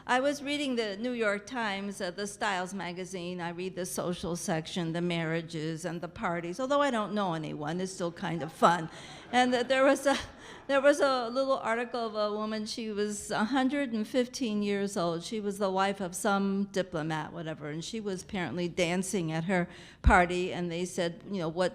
I was reading the New York Times, the Styles magazine. I read the social section, the marriages and the parties. Although I don't know anyone, it's still kind of fun. And there was a little article of a woman. She was 115 years old. She was the wife of some diplomat, whatever, and she was apparently dancing at her party. And they said, you know,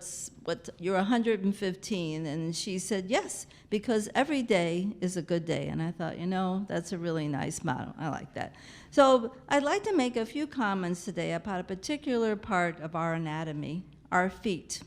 you're 115, and she said yes, because every day is a good day. And I thought, you know, that's a really nice motto. I like that. So I'd like to make a few comments today about a particular part of our anatomy, our feet.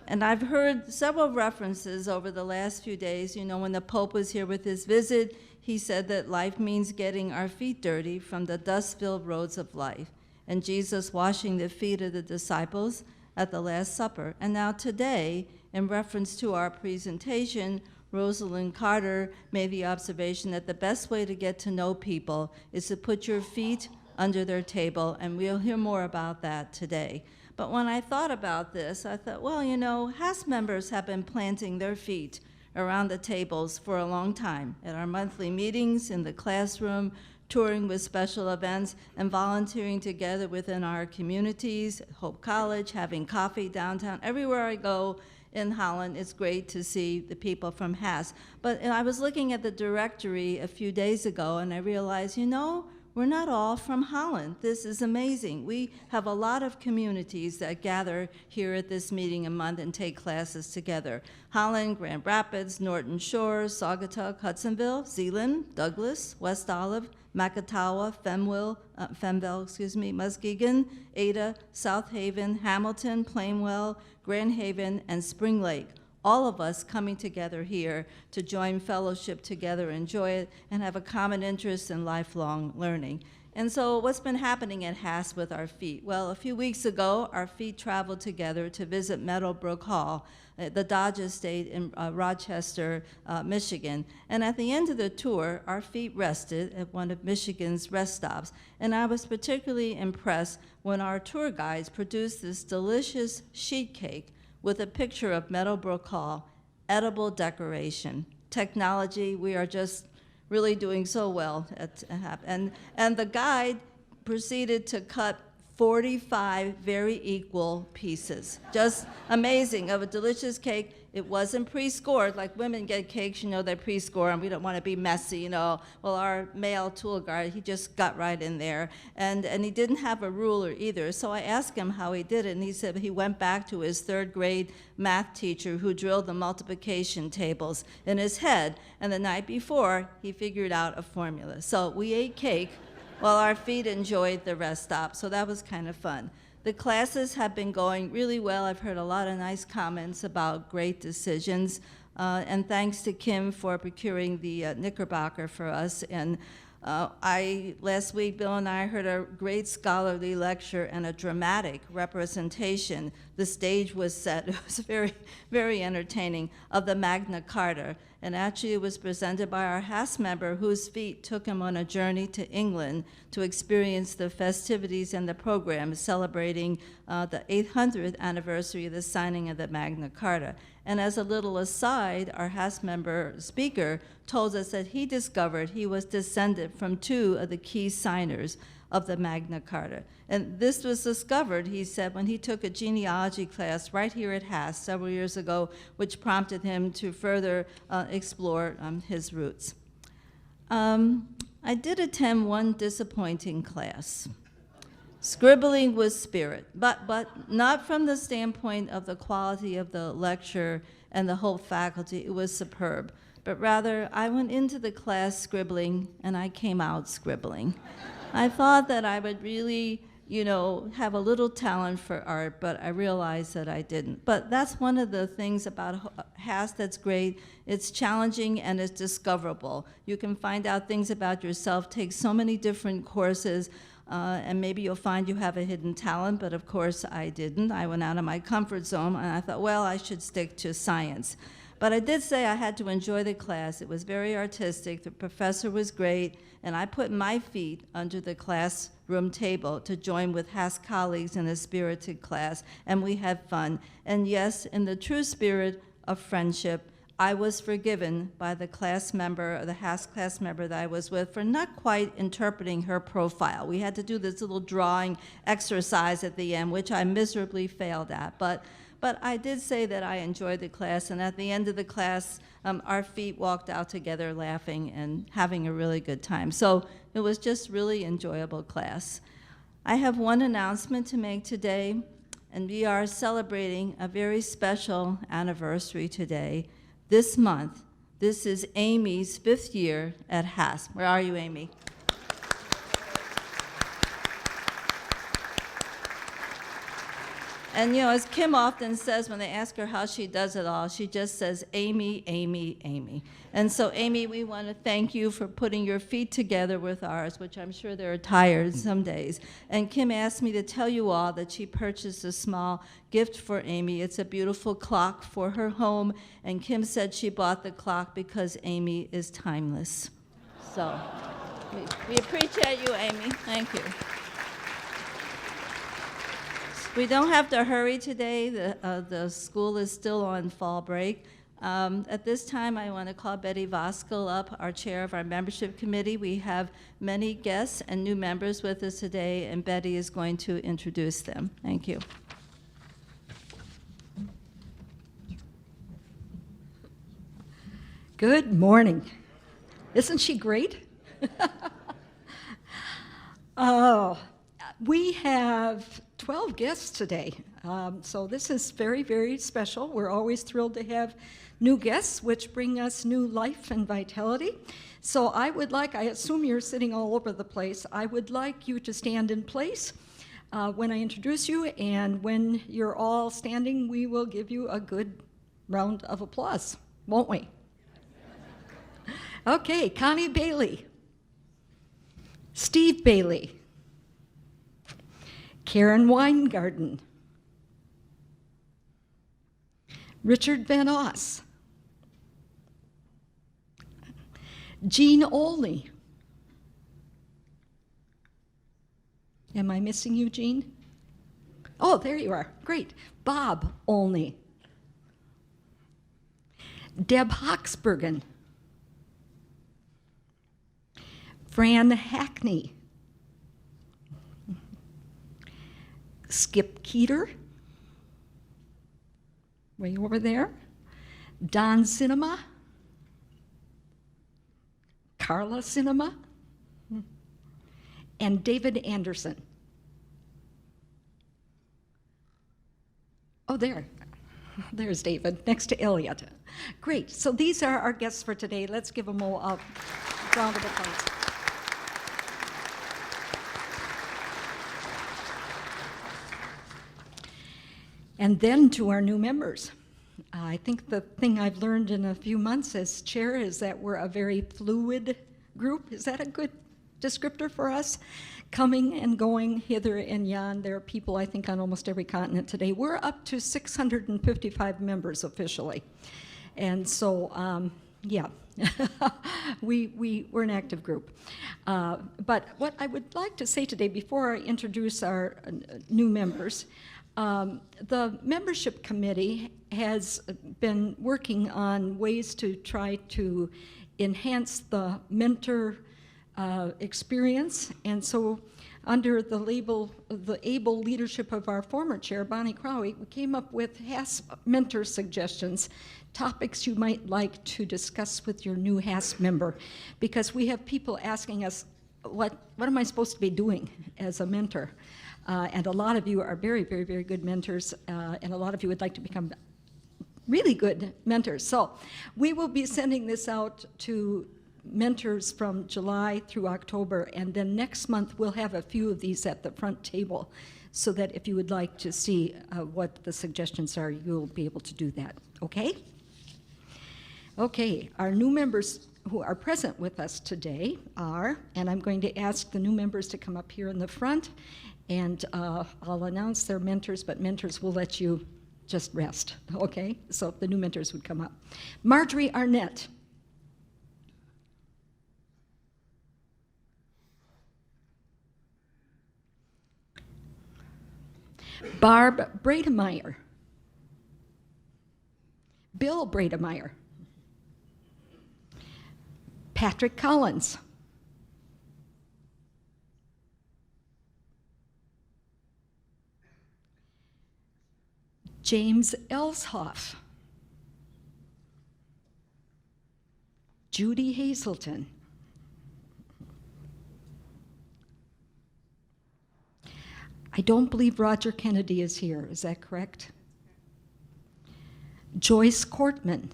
And I've heard several references over the last few days. You know, when the Pope was here with his visit, he said that life means getting our feet dirty from the dust-filled roads of life. And Jesus washing the feet of the disciples at the Last Supper. And now today, in reference to our presentation, Rosalind Carter made the observation that the best way to get to know people is to put your feet under their table, and we'll hear more about that today. But when I thought about this, I thought, well, you know, HASP members have been planting their feet around the tables for a long time, at our monthly meetings, in the classroom, touring with special events, and volunteering together within our communities, Hope College, having coffee downtown. Everywhere I go in Holland, it's great to see the people from HASP. But I was looking at the directory a few days ago, and I realized, you know, we're not all from Holland. This is amazing. We have a lot of communities that gather here at this meeting a month and take classes together. Holland, Grand Rapids, Norton Shores, Saugatuck, Hudsonville, Zeeland, Douglas, West Olive, Macatawa, Femville, Muskegon, Ada, South Haven, Hamilton, Plainwell, Grand Haven, and Spring Lake. All of us coming together here to join fellowship together, enjoy it, and have a common interest in lifelong learning. And so what's been happening at HASP with our feet? Well, a few weeks ago, our feet traveled together to visit Meadowbrook Hall, the Dodge Estate in Rochester, Michigan. And at the end of the tour, our feet rested at one of Michigan's rest stops. And I was particularly impressed when our tour guides produced this delicious sheet cake with a picture of Meadowbrook Hall, edible decoration. Technology, we are just really doing so well at HAP. And the guide proceeded to cut 45 very equal pieces. Just amazing, of a delicious cake. It wasn't pre-scored, like women get cakes, you know, they pre-score, and we don't want to be messy, you know. Well, our male tour guide, he just got right in there. And he didn't have a ruler either. So I asked him how he did it, and he said he went back to his third grade math teacher who drilled the multiplication tables in his head. And the night before, he figured out a formula. So we ate cake while our feet enjoyed the rest stop. So that was kind of fun. The classes have been going really well. I've heard a lot of nice comments about great decisions. And thanks to Kim for procuring the Knickerbocker for us. And last week, Bill and I heard a great scholarly lecture and a dramatic representation. The stage was set. It was very, very entertaining, of the Magna Carta. And actually it was presented by our HASP member whose feet took him on a journey to England to experience the festivities and the program celebrating the 800th anniversary of the signing of the Magna Carta. And as a little aside, our HASP member speaker told us that he discovered he was descended from two of the key signers of the Magna Carta. And this was discovered, he said, when he took a genealogy class right here at HASP several years ago, which prompted him to further explore his roots. I did attend one disappointing class, Scribbling with Spirit, but not from the standpoint of the quality of the lecture and the whole faculty. It was superb. But rather, I went into the class scribbling, and I came out scribbling. I thought that I would really, you know, have a little talent for art, but I realized that I didn't. But that's one of the things about HASP that's great. It's challenging and it's discoverable. You can find out things about yourself, take so many different courses, and maybe you'll find you have a hidden talent, but of course I didn't. I went out of my comfort zone, and I thought, well, I should stick to science. But I did say I had to enjoy the class. It was very artistic. The professor was great, and I put my feet under the classroom table to join with HASP colleagues in a spirited class, and we had fun. And yes, in the true spirit of friendship, I was forgiven by the class member, or the HASP class member that I was with, for not quite interpreting her profile. We had to do this little drawing exercise at the end, which I miserably failed at. But I did say that I enjoyed the class, and at the end of the class, our feet walked out together laughing and having a really good time. So it was just really enjoyable class. I have one announcement to make today, and we are celebrating a very special anniversary today. This month, this is Amy's 5th year at HASP. Where are you, Amy? And as Kim often says when they ask her how she does it all, she just says, Amy, Amy, Amy. And so, Amy, we want to thank you for putting your feet together with ours, which I'm sure they're tired some days. And Kim asked me to tell you all that she purchased a small gift for Amy. It's a beautiful clock for her home, and Kim said she bought the clock because Amy is timeless. So, we appreciate you, Amy. Thank you. We don't have to hurry today. The school is still on fall break. At this time, I want to call Betty Voskel up, our chair of our membership committee. We have many guests and new members with us today, and Betty is going to introduce them. Thank you. Good morning. Isn't she great? Oh, we have 12 guests today, so this is very, very special. We're always thrilled to have new guests, which bring us new life and vitality. So I assume you're sitting all over the place. I would like you to stand in place when I introduce you, and when you're all standing, we will give you a good round of applause, won't we? Okay, Connie Bailey, Steve Bailey, Karen Weingarten, Richard Van Oss, Jean Olney. Am I missing you, Jean? Oh, there you are. Great. Bob Olney, Deb Hoxbergen, Fran Hackney, Skip Keeter, way over there, Don Cinema, Carla Cinema, and David Anderson. Oh, there's David, next to Elliot. Great, so these are our guests for today. Let's give them all a round of applause. And then to our new members. I think the thing I've learned in a few months as chair is that we're a very fluid group. Is that a good descriptor for us? Coming and going hither and yon. There are people, I think, on almost every continent today. We're up to 655 members officially. And so, yeah, we're an active group. But what I would like to say today, before I introduce our new members, the membership committee has been working on ways to try to enhance the mentor experience, and so under the able leadership of our former chair, Bonnie Crowley, we came up with HASP mentor suggestions, topics you might like to discuss with your new HASP member, because we have people asking us, what am I supposed to be doing as a mentor? And a lot of you are very, very, very good mentors, and a lot of you would like to become really good mentors. So we will be sending this out to mentors from July through October, and then next month we'll have a few of these at the front table, so that if you would like to see what the suggestions are, you'll be able to do that, okay? Okay, our new members who are present with us today are, and I'm going to ask the new members to come up here in the front, and I'll announce their mentors, but mentors will let you just rest, okay? So if the new mentors would come up. Marjorie Arnett. Barb Brademeyer. Bill Brademeyer. Patrick Collins. James Elshoff. Judy Hazelton. I don't believe Roger Kennedy is here, is that correct? Joyce Cortman.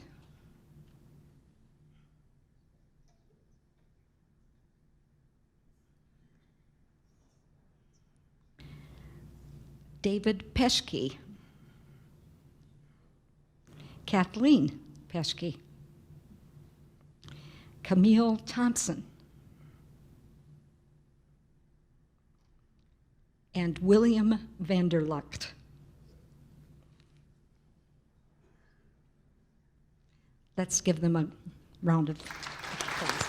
David Peschke. Kathleen Peschke. Camille Thompson. And William Vanderlucht. Let's give them a round of applause.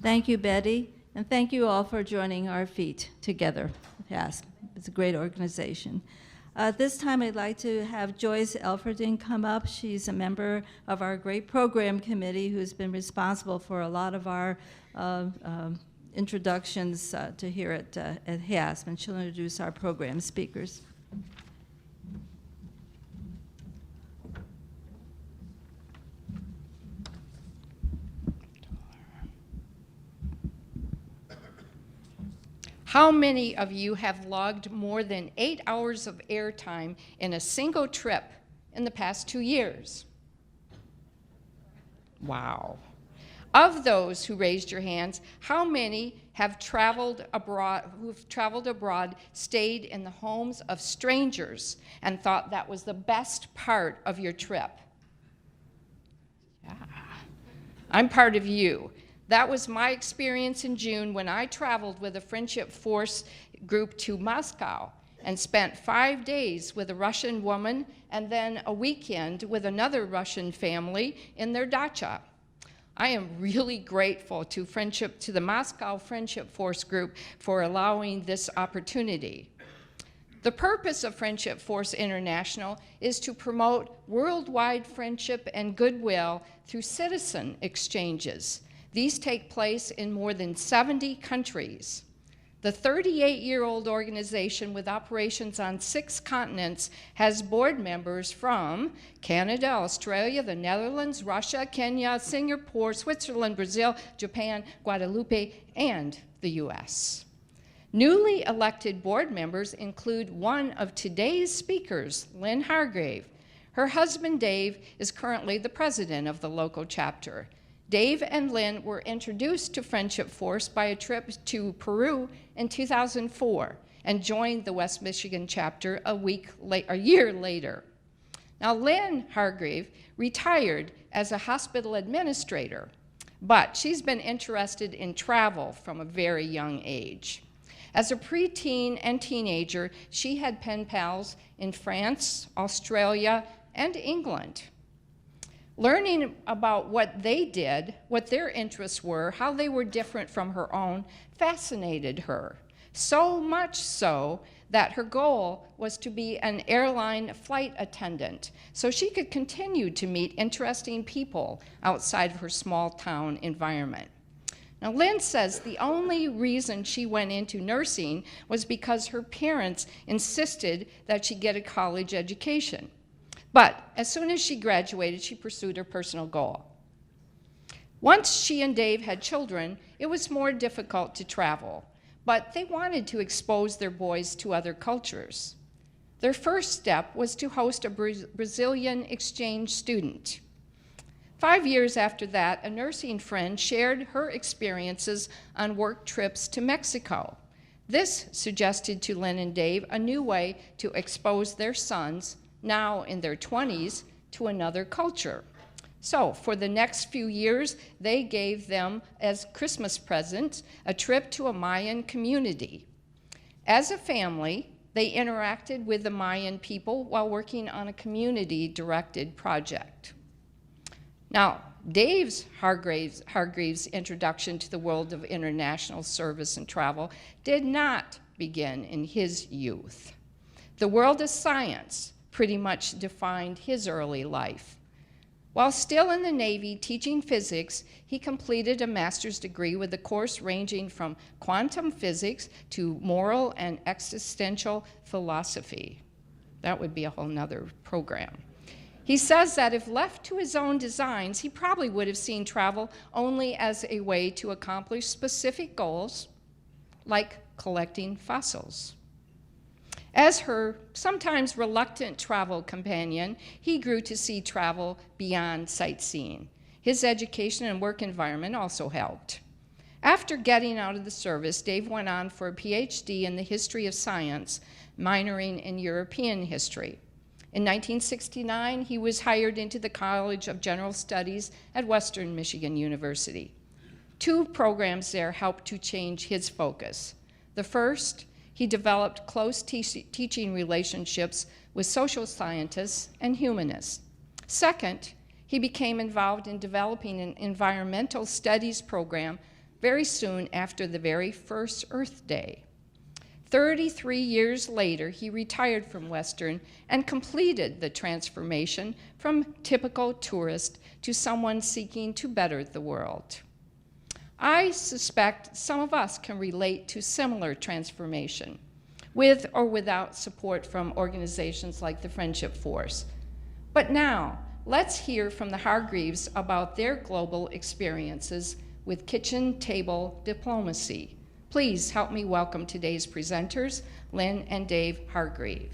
Thank you, Betty, and thank you all for joining our feet together with HASP. It's a great organization. This time I'd like to have Joyce Elferding come up. She's a member of our great program committee who's been responsible for a lot of our introductions to here at HASP, and she'll introduce our program speakers. How many of you have logged more than 8 hours of airtime in a single trip in the past 2 years? Wow. Of those who raised your hands, how many have traveled abroad, stayed in the homes of strangers and thought that was the best part of your trip? Yeah. I'm part of you. That was my experience in June when I traveled with a Friendship Force group to Moscow and spent 5 days with a Russian woman and then a weekend with another Russian family in their dacha. I am really grateful to the Moscow Friendship Force group for allowing this opportunity. The purpose of Friendship Force International is to promote worldwide friendship and goodwill through citizen exchanges. These take place in more than 70 countries. The 38-year-old organization with operations on 6 continents has board members from Canada, Australia, the Netherlands, Russia, Kenya, Singapore, Switzerland, Brazil, Japan, Guadeloupe, and the US. Newly elected board members include one of today's speakers, Lynn Hargrave. Her husband, Dave, is currently the president of the local chapter. Dave and Lynn were introduced to Friendship Force by a trip to Peru in 2004 and joined the West Michigan chapter a year later. Now, Lynn Hargrave retired as a hospital administrator, but she's been interested in travel from a very young age. As a preteen and teenager, she had pen pals in France, Australia, and England. Learning about what they did, what their interests were, how they were different from her own, fascinated her. So much so that her goal was to be an airline flight attendant so she could continue to meet interesting people outside of her small town environment. Now, Lynn says the only reason she went into nursing was because her parents insisted that she get a college education. But as soon as she graduated, she pursued her personal goal. Once she and Dave had children, it was more difficult to travel, but they wanted to expose their boys to other cultures. Their first step was to host a Brazilian exchange student. 5 years after that, a nursing friend shared her experiences on work trips to Mexico. This suggested to Lynn and Dave a new way to expose their sons, now in their 20s, to another culture. So for the next few years, they gave them, as Christmas presents, a trip to a Mayan community. As a family, they interacted with the Mayan people while working on a community-directed project. Now, Dave's Hargrave's introduction to the world of international service and travel did not begin in his youth. The world of science pretty much defined his early life. While still in the Navy teaching physics, he completed a master's degree with a course ranging from quantum physics to moral and existential philosophy. That would be a whole nother program. He says that if left to his own designs, he probably would have seen travel only as a way to accomplish specific goals, like collecting fossils. As her sometimes reluctant travel companion, he grew to see travel beyond sightseeing. His education and work environment also helped. After getting out of the service, Dave went on for a PhD in the history of science, minoring in European history. In 1969, he was hired into the College of General Studies at Western Michigan University. 2 programs there helped to change his focus. The first, he developed close teaching relationships with social scientists and humanists. Second, he became involved in developing an environmental studies program very soon after the very first Earth Day. 33 years later, he retired from Western and completed the transformation from typical tourist to someone seeking to better the world. I suspect some of us can relate to similar transformation, with or without support from organizations like the Friendship Force. But now, let's hear from the Hargreaves about their global experiences with kitchen table diplomacy. Please help me welcome today's presenters, Lynn and Dave Hargreave.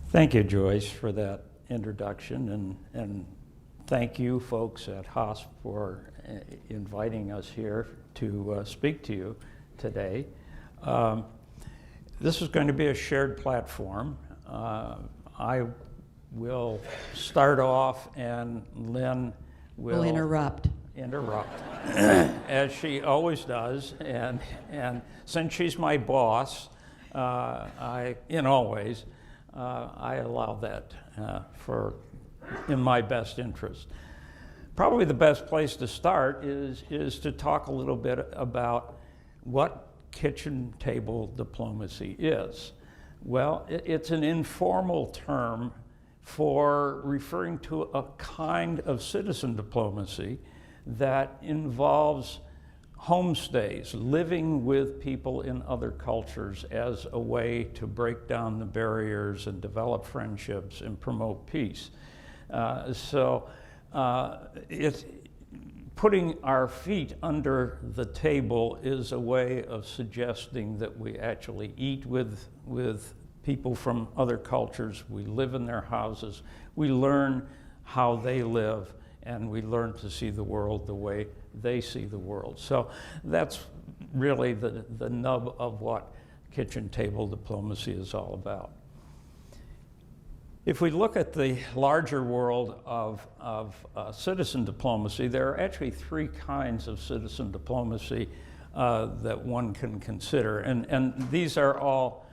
Thank you, Joyce, for that introduction, and thank you folks at HASP for inviting us here to speak to you today. This is going to be a shared platform. I will start off and Lynn will interrupt, as she always does, and since she's my boss, in all ways, I allow that in my best interest. Probably the best place to start is to talk a little bit about what kitchen table diplomacy is. Well, it's an informal term for referring to a kind of citizen diplomacy that involves homestays, living with people in other cultures as a way to break down the barriers and develop friendships and promote peace. It's putting our feet under the table is a way of suggesting that we actually eat with people from other cultures. We live in their houses. We learn how they live, and we learn to see the world the way they see the world. So that's really the nub of what kitchen table diplomacy is all about. If we look at the larger world of citizen diplomacy, there are actually 3 kinds of citizen diplomacy that one can consider. And these are all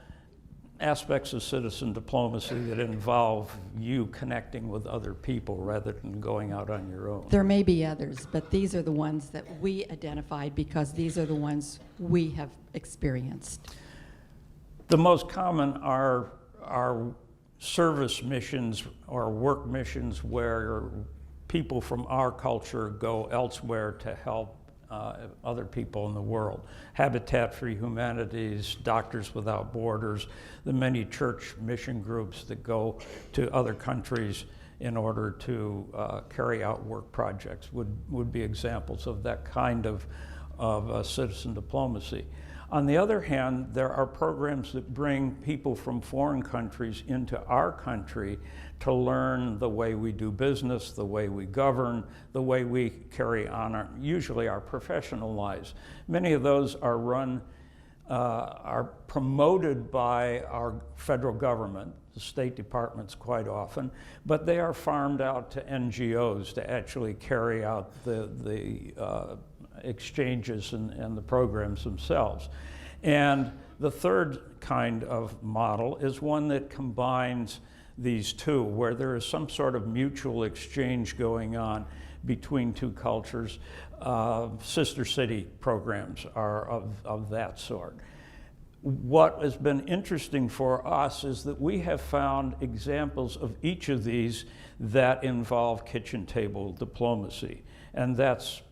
aspects of citizen diplomacy that involve you connecting with other people rather than going out on your own. There may be others, but these are the ones that we identified because these are the ones we have experienced. The most common are service missions or work missions where people from our culture go elsewhere to help other people in the world. Habitat for Humanities, Doctors Without Borders, the many church mission groups that go to other countries in order to carry out work projects would be examples of that kind of citizen diplomacy. On the other hand, there are programs that bring people from foreign countries into our country to learn the way we do business, the way we govern, the way we carry on usually our professional lives. Many of those are promoted by our federal government, the State Departments quite often, but they are farmed out to NGOs to actually carry out the exchanges and the programs themselves. And the third kind of model is one that combines these two, where there is some sort of mutual exchange going on between two cultures. Sister city programs are of that sort. What has been interesting for us is that we have found examples of each of these that involve kitchen table diplomacy. And that's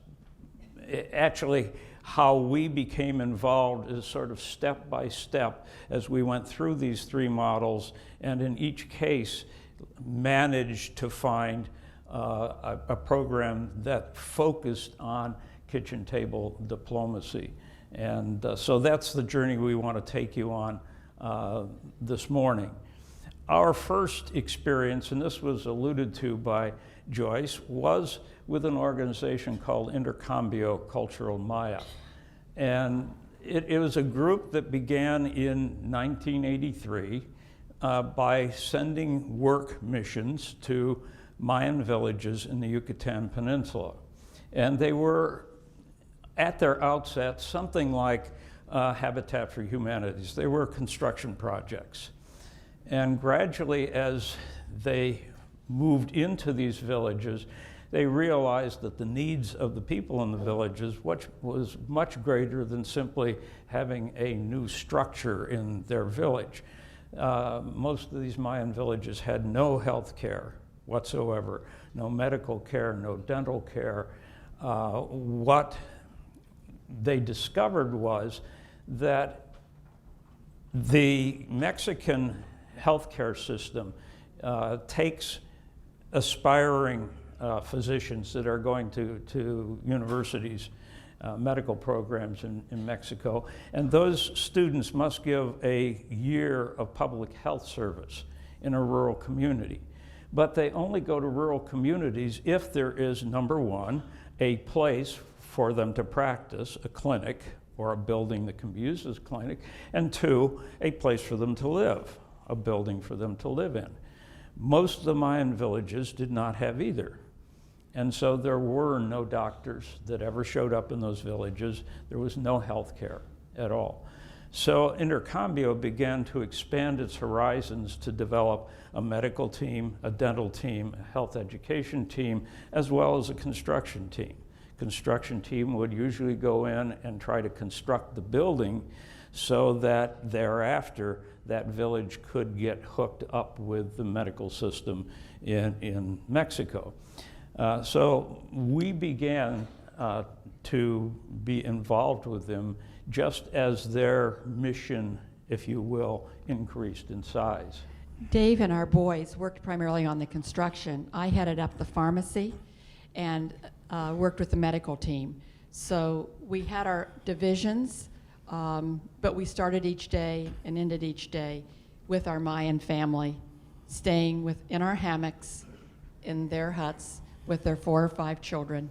actually how we became involved, is sort of step by step as we went through these three models, and in each case managed to find a program that focused on kitchen table diplomacy. And so that's the journey we want to take you on this morning. Our first experience, and this was alluded to by Joyce, was with an organization called Intercambio Cultural Maya. And it was a group that began in 1983 by sending work missions to Mayan villages in the Yucatan Peninsula. And they were, at their outset, something like Habitat for Humanities. They were construction projects. And gradually, as they moved into these villages, they realized that the needs of the people in the villages was much greater than simply having a new structure in their village. Most of these Mayan villages had no health care whatsoever, no medical care, no dental care. What they discovered was that the Mexican healthcare system takes aspiring physicians that are going to universities, medical programs in Mexico, and those students must give a year of public health service in a rural community. But they only go to rural communities if there is, number one, a place for them to practice, a clinic or a building that can be used as a clinic, and two, a place for them to live, a building for them to live in. Most of the Mayan villages did not have either. And so there were no doctors that ever showed up in those villages. There was no health care at all. So Intercambio began to expand its horizons to develop a medical team, a dental team, a health education team, as well as a construction team. Construction team would usually go in and try to construct the building so that thereafter that village could get hooked up with the medical system in Mexico. So we began to be involved with them just as their mission, if you will, increased in size. Dave and our boys worked primarily on the construction. I headed up the pharmacy and worked with the medical team. So we had our divisions, but we started each day and ended each day with our Mayan family, staying in our hammocks in their huts with their 4 or 5 children,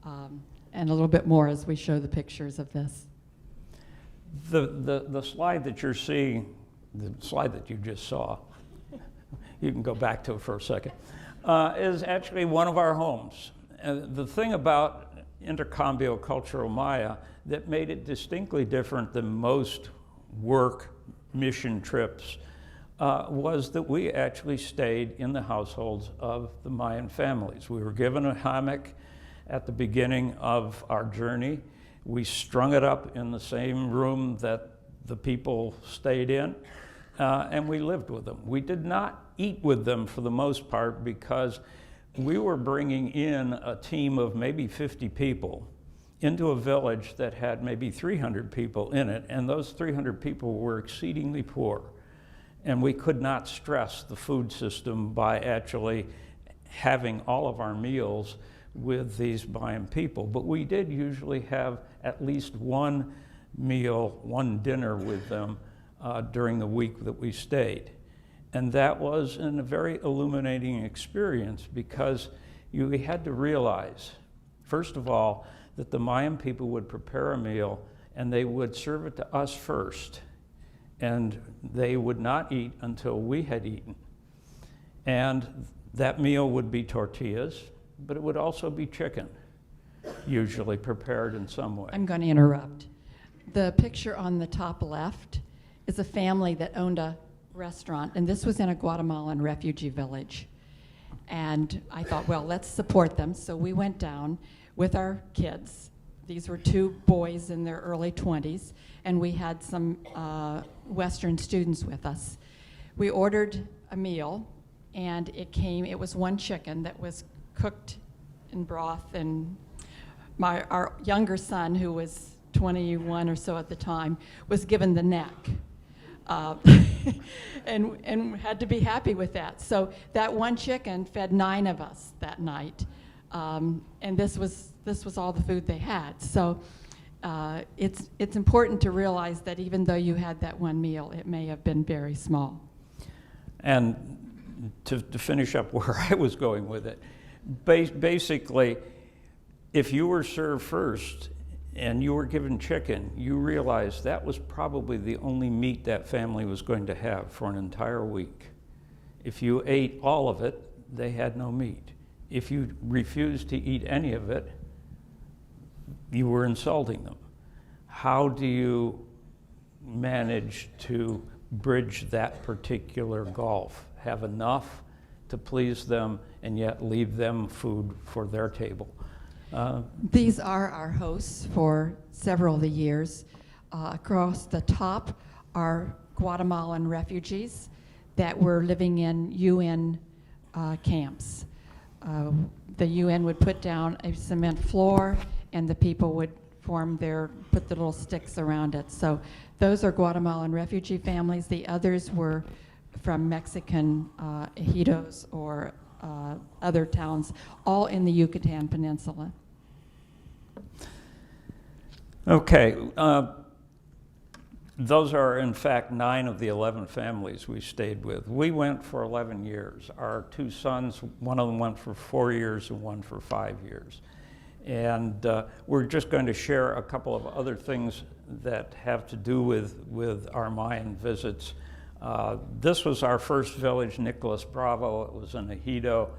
and a little bit more as we show the pictures of this. The slide that you're seeing, the slide that you just saw, you can go back to it for a second, is actually one of our homes. The thing about Intercambio Cultural Maya that made it distinctly different than most work mission trips was that we actually stayed in the households of the Mayan families. We were given a hammock at the beginning of our journey. We strung it up in the same room that the people stayed in, and we lived with them. We did not eat with them for the most part because we were bringing in a team of maybe 50 people into a village that had maybe 300 people in it, and those 300 people were exceedingly poor. And we could not stress the food system by actually having all of our meals with these Mayan people. But we did usually have at least one meal, one dinner with them during the week that we stayed. And that was a very illuminating experience because you had to realize, first of all, that the Mayan people would prepare a meal and they would serve it to us first. And they would not eat until we had eaten. And that meal would be tortillas, but it would also be chicken. usually prepared in some way. I'm going to interrupt. The picture on the top left is a family that owned a restaurant, and this was in a Guatemalan refugee village. And I thought, well, let's support them. So we went down with our kids. These were two boys in their early 20s, and we had some Western students with us. We ordered a meal, and it was one chicken that was cooked in broth, and our younger son, who was 21 or so at the time, was given the neck. And had to be happy with that. So that one chicken fed 9 of us that night, and this was all the food they had. So it's important to realize that even though you had that one meal, it may have been very small. And to finish up where I was going with it, basically, if you were served first and you were given chicken, you realized that was probably the only meat that family was going to have for an entire week. If you ate all of it, they had no meat. If you refused to eat any of it, you were insulting them. How do you manage to bridge that particular gulf? Have enough to please them and yet leave them food for their table? These are our hosts for several of the years. Across the top are Guatemalan refugees that were living in UN camps. The UN would put down a cement floor, and the people would put the little sticks around it. So those are Guatemalan refugee families. The others were from Mexican ejidos or other towns, all in the Yucatan Peninsula. Okay, those are in fact 9 of the 11 families we stayed with. We went for 11 years. Our 2 sons, one of them went for 4 years and one for 5 years. And we're just going to share a couple of other things that have to do with our Mayan visits. This was our first village, Nicolas Bravo. It was an ejido,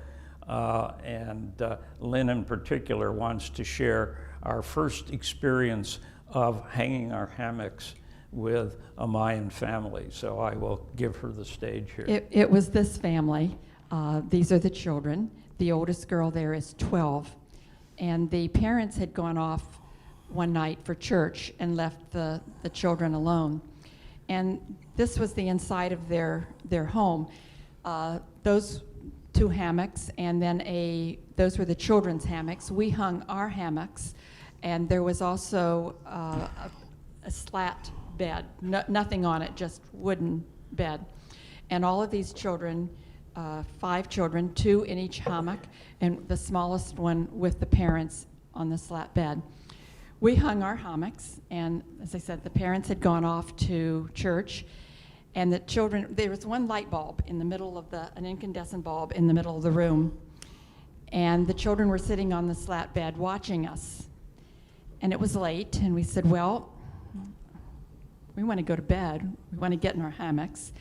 and Lynn in particular wants to share our first experience of hanging our hammocks with a Mayan family. So I will give her the stage here. It was this family. These are the children. The oldest girl there is 12. And the parents had gone off one night for church and left the children alone. And this was the inside of their home. Those 2 hammocks, and then those were the children's hammocks. We hung our hammocks, and there was also a slat bed, nothing on it, just wooden bed. And all of these children, 5 children, 2 in each hammock, and the smallest one with the parents on the slat bed. We hung our hammocks, and as I said, the parents had gone off to church, and the children, there was one light bulb in the middle of an incandescent bulb in the middle of the room, and the children were sitting on the slat bed watching us. And it was late, and we said, well, we want to go to bed. We want to get in our hammocks.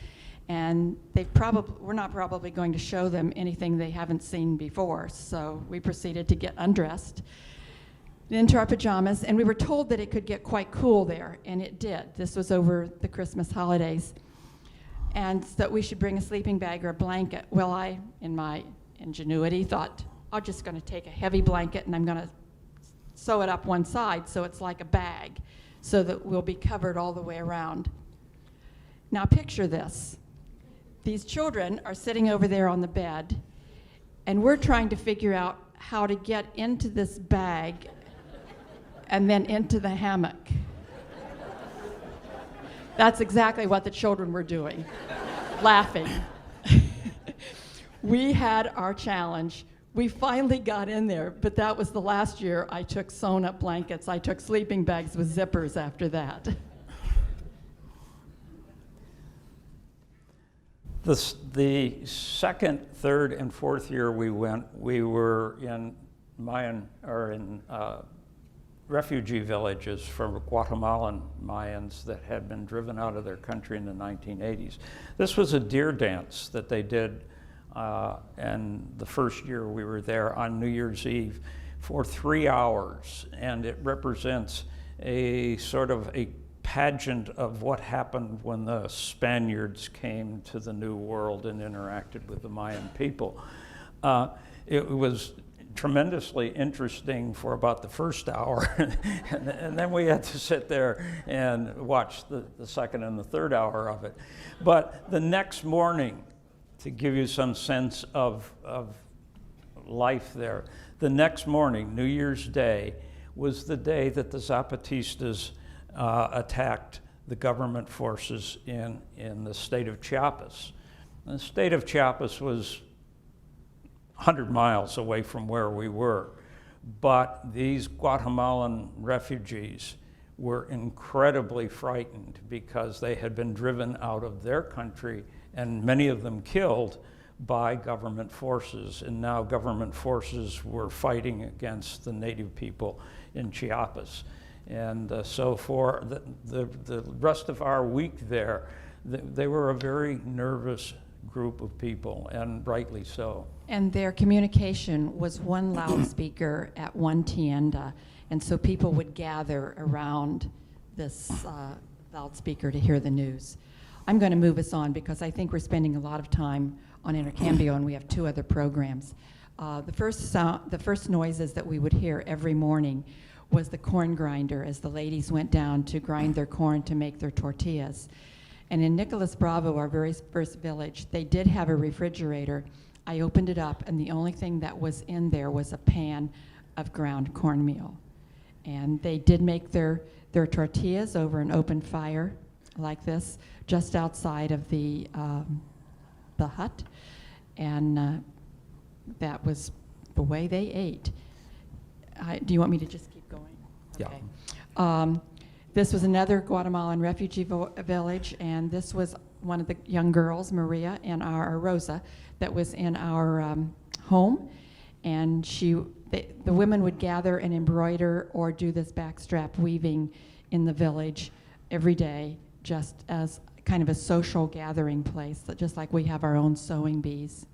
And we're not probably going to show them anything they haven't seen before. So we proceeded to get undressed into our pajamas, and we were told that it could get quite cool there, and it did. This was over the Christmas holidays. And that we should bring a sleeping bag or a blanket. Well, I, in my ingenuity, thought, I'm just going to take a heavy blanket and I'm going to sew it up one side so it's like a bag, so that we'll be covered all the way around. Now picture this. These children are sitting over there on the bed, and we're trying to figure out how to get into this bag and then into the hammock. That's exactly what the children were doing, laughing. We had our challenge. We finally got in there, but that was the last year I took sewn-up blankets. I took sleeping bags with zippers after that. The second, third, and fourth year we went, we were in refugee villages from Guatemalan Mayans that had been driven out of their country in the 1980s. This was a deer dance that they did, and the first year we were there on New Year's Eve. for 3 hours, and it represents a sort of a pageant of what happened when the Spaniards came to the New World and interacted with the Mayan people. It was tremendously interesting for about the first hour, and then we had to sit there and watch the second and the third hour of it. But the next morning, to give you some sense of life there, the next morning, New Year's Day, was the day that the Zapatistas attacked the government forces in the state of Chiapas. The state of Chiapas was 100 miles away from where we were, but these Guatemalan refugees were incredibly frightened because they had been driven out of their country, and many of them killed by government forces, and now government forces were fighting against the native people in Chiapas. And so for the rest of our week there, they were a very nervous group of people, and rightly so. And their communication was one loudspeaker at one tienda, and so people would gather around this loudspeaker to hear the news. I'm going to move us on because I think we're spending a lot of time on Intercambio, and we have 2 other programs. The first noises that we would hear every morning was the corn grinder as the ladies went down to grind their corn to make their tortillas. And in Nicolas Bravo, our very first village, they did have a refrigerator. I opened it up, and the only thing that was in there was a pan of ground cornmeal. And they did make their tortillas over an open fire like this, just outside of the hut. And that was the way they ate. Do you want me to just keep going? Okay. Yeah. This was another Guatemalan refugee village, and this was one of the young girls, Maria, and our Rosa, that was in our home. And the women would gather and embroider or do this backstrap weaving in the village every day, just as kind of a social gathering place, just like we have our own sewing bees.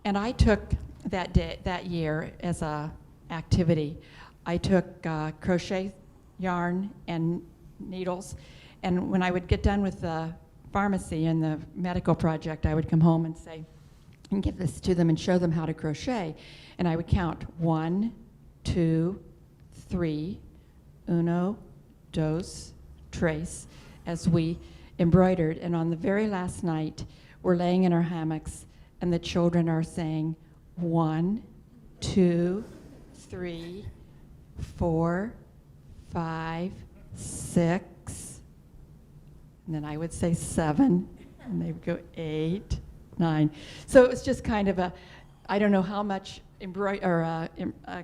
And I took that year as a activity, I took crochet yarn and needles, and when I would get done with the pharmacy and the medical project, I would come home and say, and give this to them and show them how to crochet, and I would count 1, 2, 3, uno, dos, tres, as we embroidered. And on the very last night, we're laying in our hammocks, and the children are saying 1, 2, 3, 4, 5, 6, and then I would say 7, and they would go 8, 9. So it was just kind of I don't know how much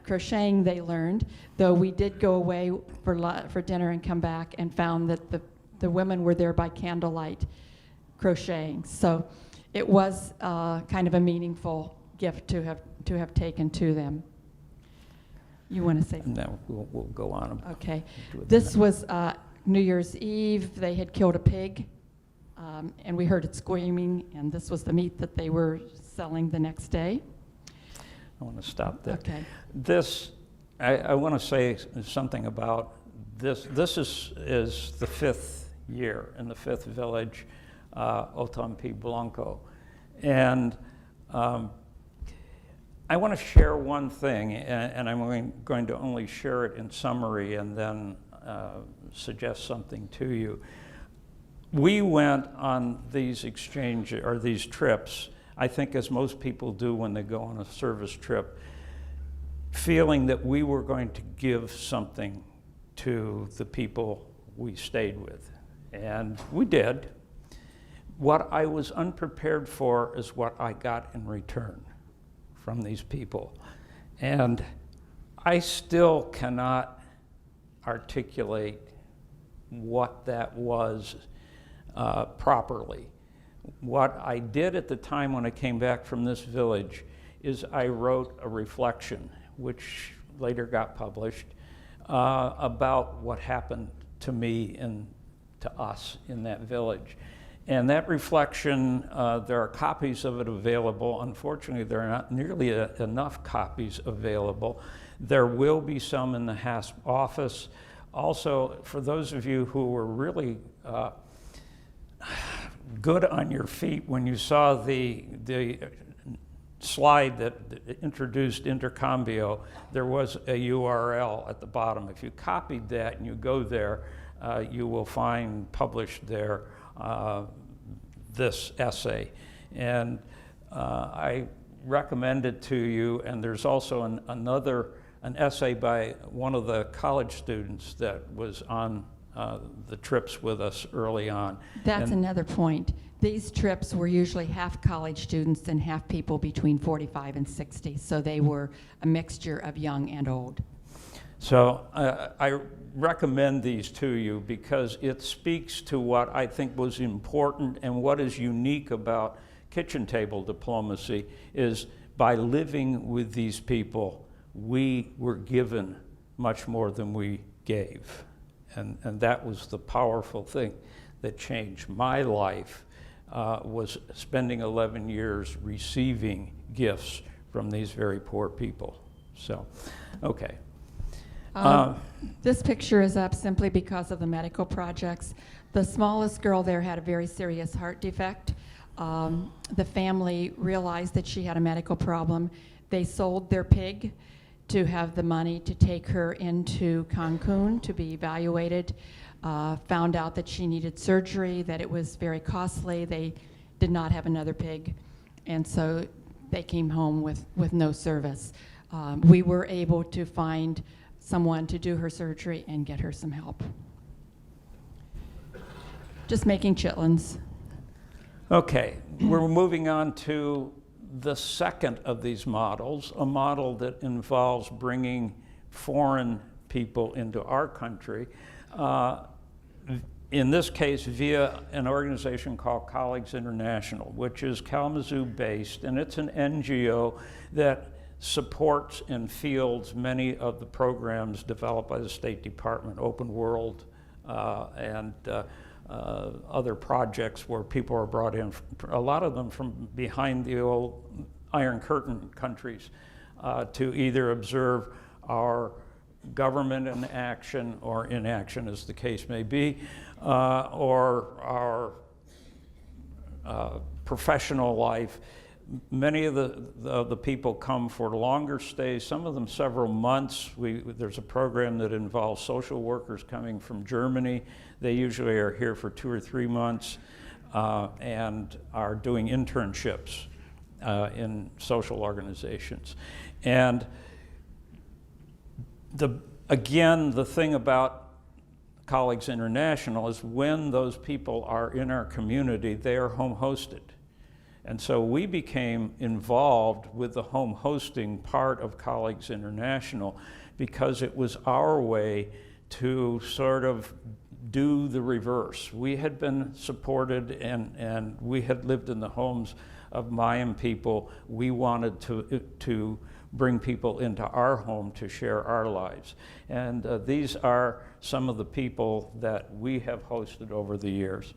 crocheting they learned, though we did go away for dinner and come back and found that the women were there by candlelight crocheting. So it was kind of a meaningful gift to have taken to them. You want to say something? No, we'll go on. Okay. This was New Year's Eve. They had killed a pig, and we heard it squeaming, and this was the meat that they were selling the next day. I want to stop there. Okay. I want to say something about this. This is the 5th year in the 5th village, Otampi Blanco. And I want to share one thing, and I'm going to only share it in summary and then suggest something to you. We went on these these trips, I think as most people do when they go on a service trip, feeling that we were going to give something to the people we stayed with. And we did. What I was unprepared for is what I got in return from these people. And I still cannot articulate what that was properly. What I did at the time when I came back from this village is I wrote a reflection, which later got published, about what happened to me and to us in that village. And that reflection, there are copies of it available. Unfortunately, there are not nearly enough copies available. There will be some in the HASP office. Also, for those of you who were really good on your feet when you saw the slide that introduced Intercambio, there was a URL at the bottom. If you copied that and you go there, you will find published there this essay. And I recommend it to you, and there's also an essay by one of the college students that was on the trips with us early on. That's another point. These trips were usually half college students and half people between 45 and 60, so they were a mixture of young and old. So I recommend these to you because it speaks to what I think was important and what is unique about kitchen table diplomacy is by living with these people, we were given much more than we gave. And that was the powerful thing that changed my life, was spending 11 years receiving gifts from these very poor people. So, okay. This picture is up simply because of the medical projects. The smallest girl there had a very serious heart defect. The family realized that she had a medical problem. They sold their pig to have the money to take her into Cancun to be evaluated. Found out that she needed surgery, that it was very costly. They did not have another pig, and so they came home with no service. We were able to find someone to do her surgery and get her some help. Just making chitlins. Okay, we're moving on to the second of these models, a model that involves bringing foreign people into our country. In this case, via an organization called Colleagues International, which is Kalamazoo-based, and it's an NGO that supports and fields many of the programs developed by the State Department, Open World, and other projects where people are brought in, a lot of them from behind the old Iron Curtain countries, to either observe our government in action or inaction, as the case may be, or our professional life. Many of the people come for longer stays, some of them several months. There's a program that involves social workers coming from Germany. They usually are here for 2 or 3 months and are doing internships in social organizations. And again, the thing about Colleagues International is when those people are in our community, they are home hosted. And so we became involved with the home hosting part of Colleagues International because it was our way to sort of do the reverse. We had been supported and we had lived in the homes of Mayan people. We wanted to bring people into our home to share our lives. And these are some of the people that we have hosted over the years.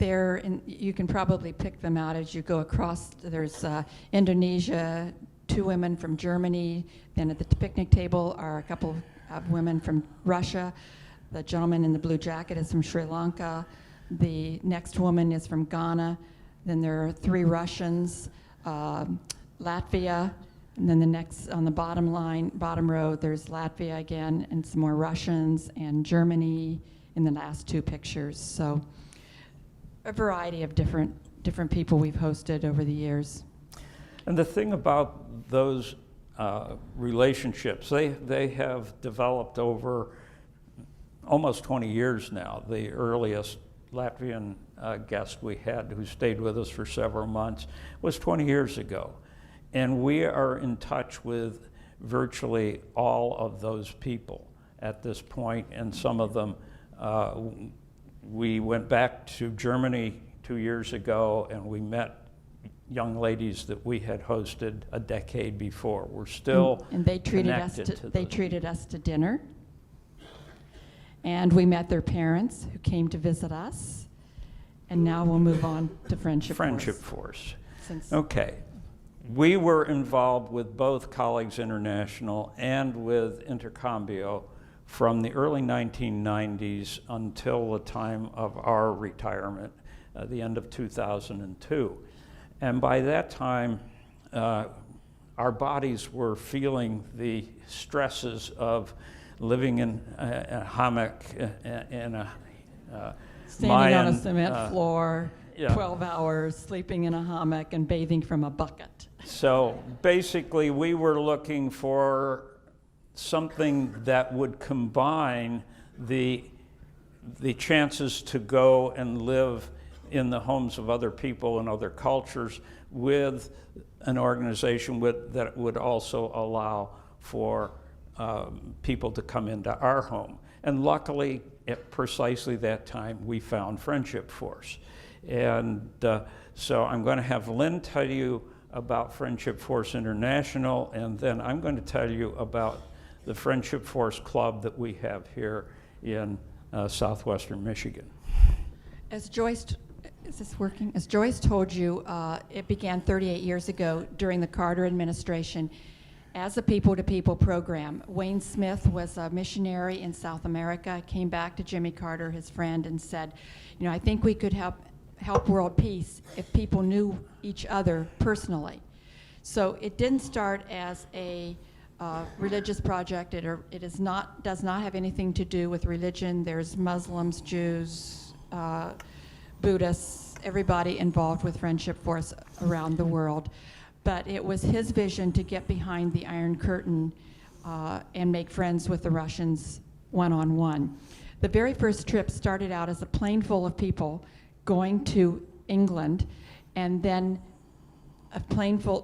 You can probably pick them out as you go across. There's Indonesia, 2 women from Germany. Then at the picnic table are a couple of women from Russia. The gentleman in the blue jacket is from Sri Lanka. The next woman is from Ghana. Then there are 3 Russians, Latvia, and then the next on the bottom row, there's Latvia again, and some more Russians, and Germany in the last 2 pictures. So a variety of different people we've hosted over the years. And the thing about those relationships, they have developed over almost 20 years now. The earliest Latvian guest we had who stayed with us for several months was 20 years ago. And we are in touch with virtually all of those people at this point, and some of them we went back to Germany 2 years ago and we met young ladies that we had hosted a decade before. We're still and they treated us to dinner. And we met their parents who came to visit us. And now we'll move on to Friendship Force. Okay. we were involved with both Colleagues International and with Intercambio from the early 1990s until the time of our retirement, the end of 2002. And by that time, our bodies were feeling the stresses of living in a hammock in a Standing on a Mayan, cement floor, yeah. 12 hours, sleeping in a hammock and bathing from a bucket. So basically, we were looking for something that would combine the chances to go and live in the homes of other people and other cultures with an organization that would also allow for people to come into our home. And luckily, at precisely that time, we found Friendship Force. And so I'm going to have Lynn tell you about Friendship Force International, and then I'm going to tell you about the Friendship Force Club that we have here in southwestern Michigan. As Joyce, is this working? As Joyce told you, it began 38 years ago during the Carter administration as a people-to-people program. Wayne Smith was a missionary in South America, came back to Jimmy Carter, his friend, and said, you know, I think we could help world peace if people knew each other personally. So it didn't start as a religious project. It does not have anything to do with religion. There's Muslims, Jews, Buddhists, everybody involved with Friendship Force around the world. But it was his vision to get behind the Iron Curtain and make friends with the Russians one-on-one. The very first trip started out as a plane full of people going to England, and then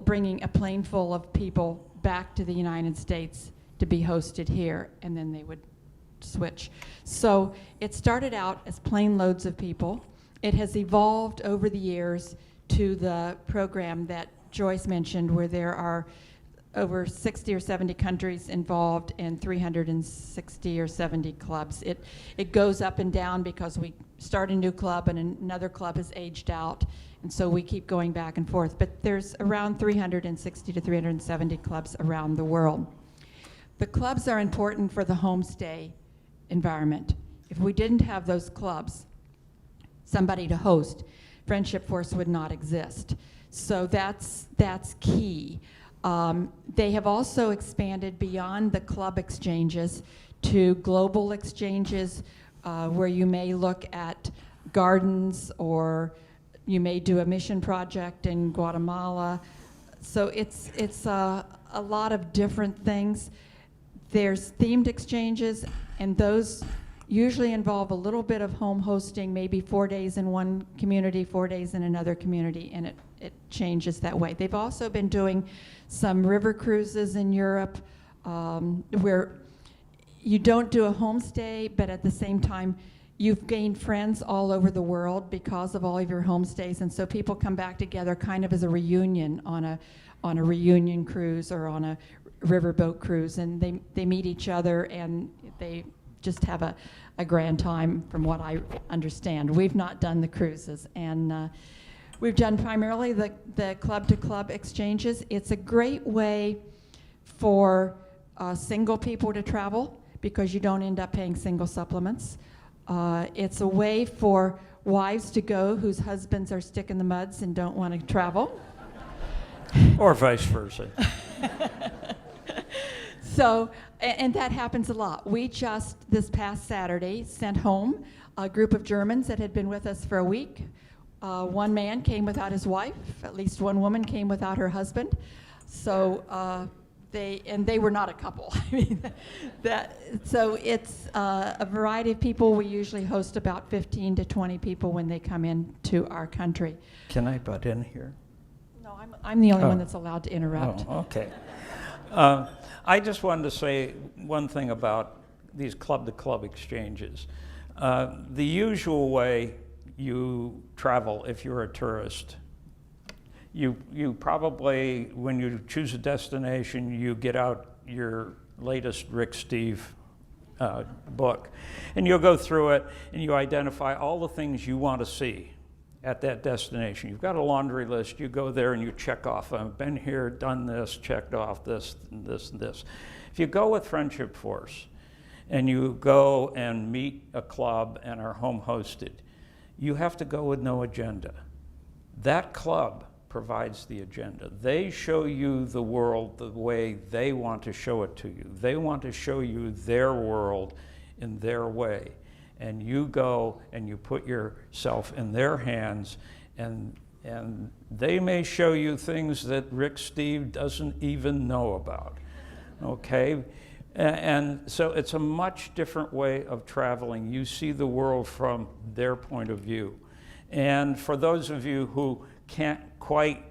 bringing a plane full of people back to the United States to be hosted here, and then they would switch. So it started out as plane loads of people. It has evolved over the years to the program that Joyce mentioned, where there are over 60 or 70 countries involved in 360 or 70 clubs. It goes up and down because we start a new club and another club has aged out, and so we keep going back and forth. But there's around 360 to 370 clubs around the world. The clubs are important for the homestay environment. If we didn't have those clubs, somebody to host, Friendship Force would not exist. So that's key. They have also expanded beyond the club exchanges to global exchanges, where you may look at gardens, or you may do a mission project in Guatemala. So it's a lot of different things. There's themed exchanges, and those usually involve a little bit of home hosting, maybe 4 days in one community, 4 days in another community, and it changes that way. They've also been doing some river cruises in Europe, where you don't do a homestay, but at the same time, you've gained friends all over the world because of all of your homestays, and so people come back together kind of as a reunion on a reunion cruise or on a riverboat cruise, and they meet each other and they just have a grand time, from what I understand. We've not done the cruises, and we've done primarily the club-to-club exchanges. It's a great way for single people to travel because you don't end up paying single supplements. It's a way for wives to go whose husbands are stick in the muds and don't want to travel. Or vice versa. So, and that happens a lot. We just, this past Saturday, sent home a group of Germans that had been with us for a week. One man came without his wife. At least one woman came without her husband. So they were not a couple. I mean, so it's a variety of people. We usually host about 15 to 20 people when they come into our country. Can I butt in here? No, I'm the only one that's allowed to interrupt. Oh, okay. I just wanted to say one thing about these club-to-club exchanges. The usual way you travel if you're a tourist, you probably, when you choose a destination, you get out your latest Rick Steve book, and you'll go through it and you identify all the things you want to see at that destination. You've got a laundry list. You go there and you check off, I've been here, done this, checked off this, and this, and this. If you go with Friendship Force and you go and meet a club and are home hosted, you have to go with no agenda. That club provides the agenda. They show you the world the way they want to show it to you. They want to show you their world in their way. And you go and you put yourself in their hands, and they may show you things that Rick Steve doesn't even know about, okay? And so it's a much different way of traveling. You see the world from their point of view. And for those of you who can't quite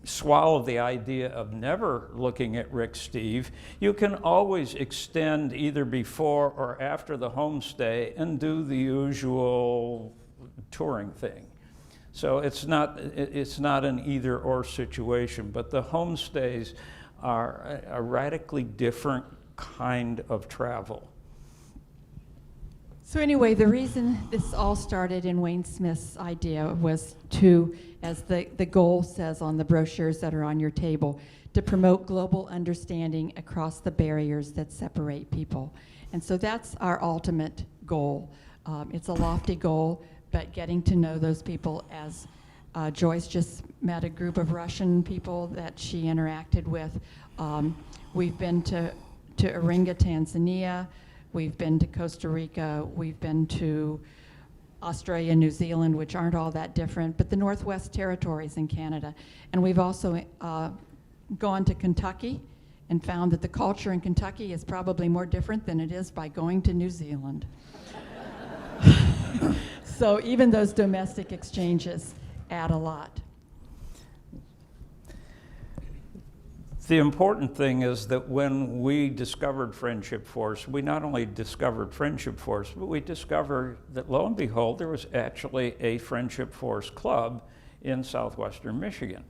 swallow the idea of never looking at Rick Steve, you can always extend either before or after the homestay and do the usual touring thing. So it's not an either or situation, but the homestays are a radically different kind of travel. So anyway, the reason this all started in Wayne Smith's idea was to, as the goal says on the brochures that are on your table, to promote global understanding across the barriers that separate people. And so that's our ultimate goal. It's a lofty goal, but getting to know those people, as Joyce just met a group of Russian people that she interacted with. We've been to Iringa, Tanzania. We've been to Costa Rica, we've been to Australia, New Zealand, which aren't all that different, but the Northwest Territories in Canada. And we've also gone to Kentucky and found that the culture in Kentucky is probably more different than it is by going to New Zealand. So even those domestic exchanges add a lot. The important thing is that when we discovered Friendship Force, we not only discovered Friendship Force, but we discovered that, lo and behold, there was actually a Friendship Force club in southwestern Michigan.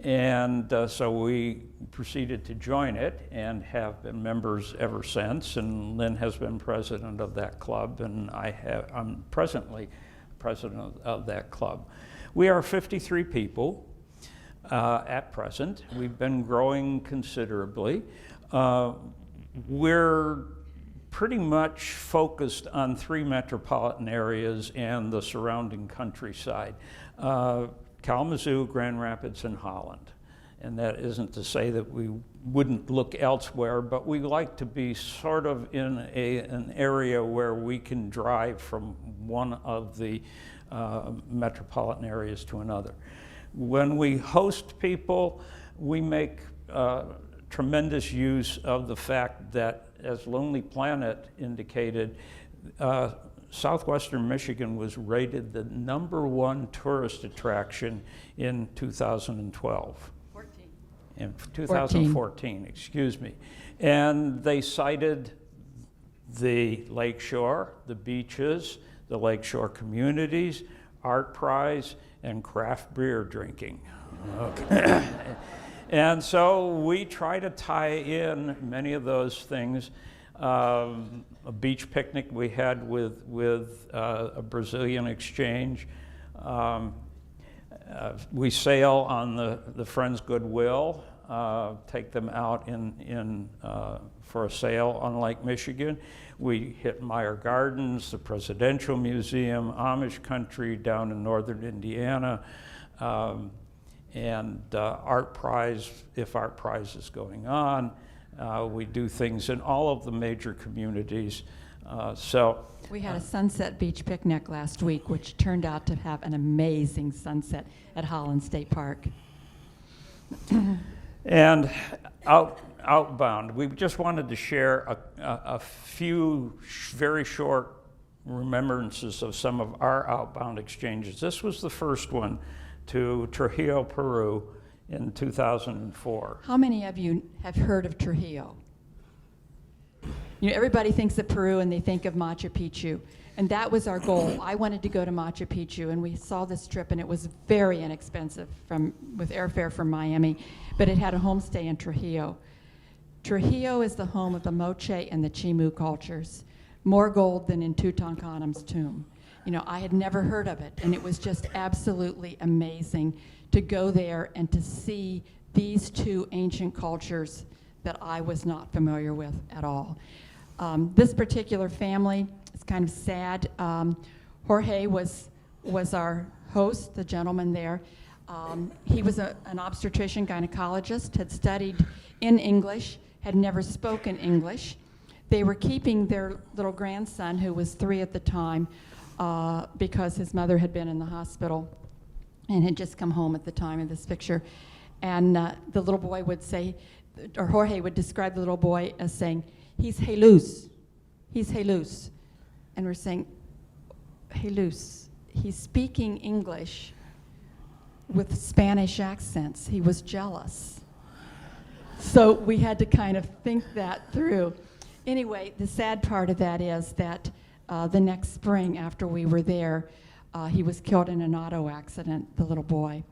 And so we proceeded to join it and have been members ever since. And Lynn has been president of that club, and I'm presently president of that club. We are 53 people. At present. We've been growing considerably. We're pretty much focused on 3 metropolitan areas and the surrounding countryside, Kalamazoo, Grand Rapids, and Holland. And that isn't to say that we wouldn't look elsewhere, but we like to be sort of in an area where we can drive from one of the metropolitan areas to another. When we host people, we make tremendous use of the fact that, as Lonely Planet indicated, southwestern Michigan was rated the #1 tourist attraction in 2012. 14. In 2014, excuse me. And they cited the lakeshore, the beaches, the lakeshore communities, Art Prize, and craft beer drinking. Okay. And so we try to tie in many of those things. A beach picnic we had with a Brazilian exchange. We sail on the Friends Goodwill, take them out for a sail on Lake Michigan. We hit Meyer Gardens, the Presidential Museum, Amish country down in northern Indiana, and Art Prize, if Art Prize is going on. We do things in all of the major communities. We had a sunset beach picnic last week, which turned out to have an amazing sunset at Holland State Park. And outbound, we just wanted to share a few very short remembrances of some of our outbound exchanges. This was the first one to Trujillo, Peru in 2004. How many of you have heard of Trujillo? You know, everybody thinks of Peru and they think of Machu Picchu, and that was our goal. I wanted to go to Machu Picchu, and we saw this trip, and it was very inexpensive with airfare from Miami, but it had a homestay in Trujillo. Trujillo is the home of the Moche and the Chimu cultures, more gold than in Tutankhamun's tomb. You know, I had never heard of it, and it was just absolutely amazing to go there and to see these two ancient cultures that I was not familiar with at all. This particular family is kind of sad. Jorge was our host, the gentleman there. He was an obstetrician gynecologist, had studied in English, had never spoken English. They were keeping their little grandson, who was 3 at the time, because his mother had been in the hospital and had just come home at the time of this picture. And the little boy would say, or Jorge would describe the little boy as saying, "He's Jesus, he's Jesus." And we're saying, Jesus, he's speaking English with Spanish accents. He was jealous. So we had to kind of think that through. Anyway, the sad part of that is that the next spring after we were there, he was killed in an auto accident, the little boy,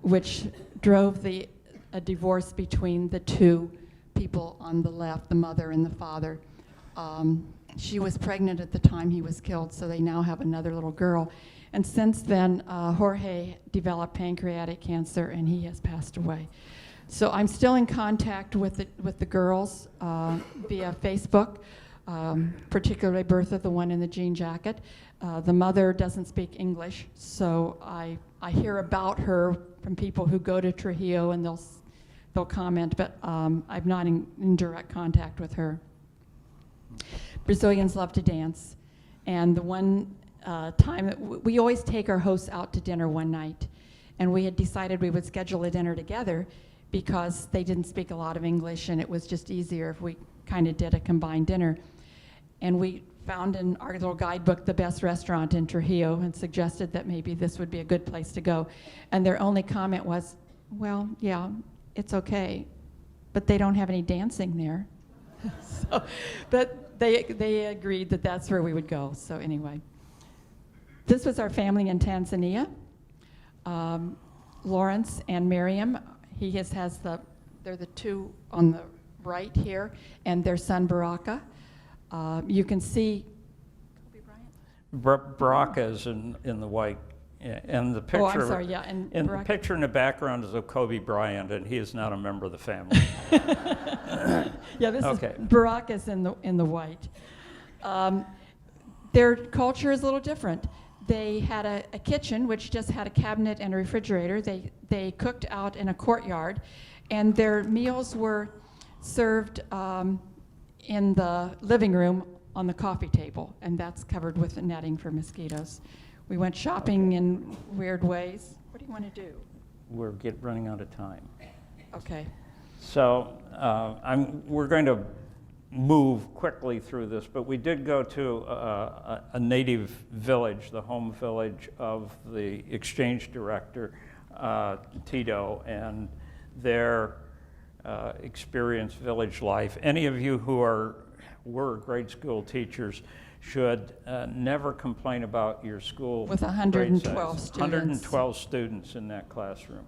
which drove a divorce between the two people on the left, the mother and the father. She was pregnant at the time he was killed, so they now have another little girl. And since then, Jorge developed pancreatic cancer, and he has passed away. So I'm still in contact with the girls via Facebook, particularly Bertha, the one in the jean jacket. The mother doesn't speak English, so I hear about her from people who go to Trujillo, and they'll comment, but I'm not in direct contact with her. Brazilians love to dance, and the one time that we always take our hosts out to dinner one night, and we had decided we would schedule a dinner together because they didn't speak a lot of English, and it was just easier if we kind of did a combined dinner. And we found in our little guidebook the best restaurant in Trujillo and suggested that maybe this would be a good place to go. And their only comment was, "Well, yeah, it's okay, but they don't have any dancing there." So, but they agreed that that's where we would go. So anyway, this was our family in Tanzania. Lawrence and Miriam, they're the two on the right here, and their son Baraka. You can see Kobe Bryant? Baraka is in the white, and the picture. Oh, I'm sorry, yeah, and the Baraka. picture in the background is of Kobe Bryant, and he is not a member of the family. Yeah, this Okay. is Baraka's in the white. Their culture is a little different. They had a kitchen which just had a cabinet and a refrigerator. They cooked out in a courtyard, and their meals were served in the living room on the coffee table, and that's covered with netting for mosquitoes. We went shopping in weird ways. What do you want to do? We're running out of time. Okay. So we're going to move quickly through this, but we did go to a native village, the home village of the exchange director, Tito, and their experience village life. Any of you who were grade school teachers should never complain about your school. With 112 students. 112 students in that classroom.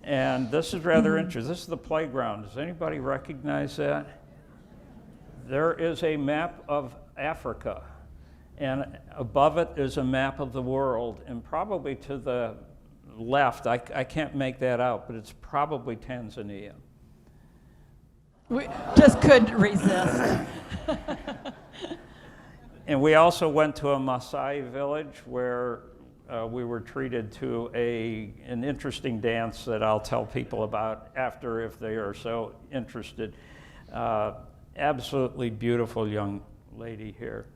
And this is rather interesting. This is the playground. Does anybody recognize that? There is a map of Africa, and above it is a map of the world, and probably to the left, I can't make that out, but it's probably Tanzania. We just couldn't resist. And we also went to a Maasai village where we were treated to an interesting dance that I'll tell people about after if they are so interested. Absolutely beautiful young lady here.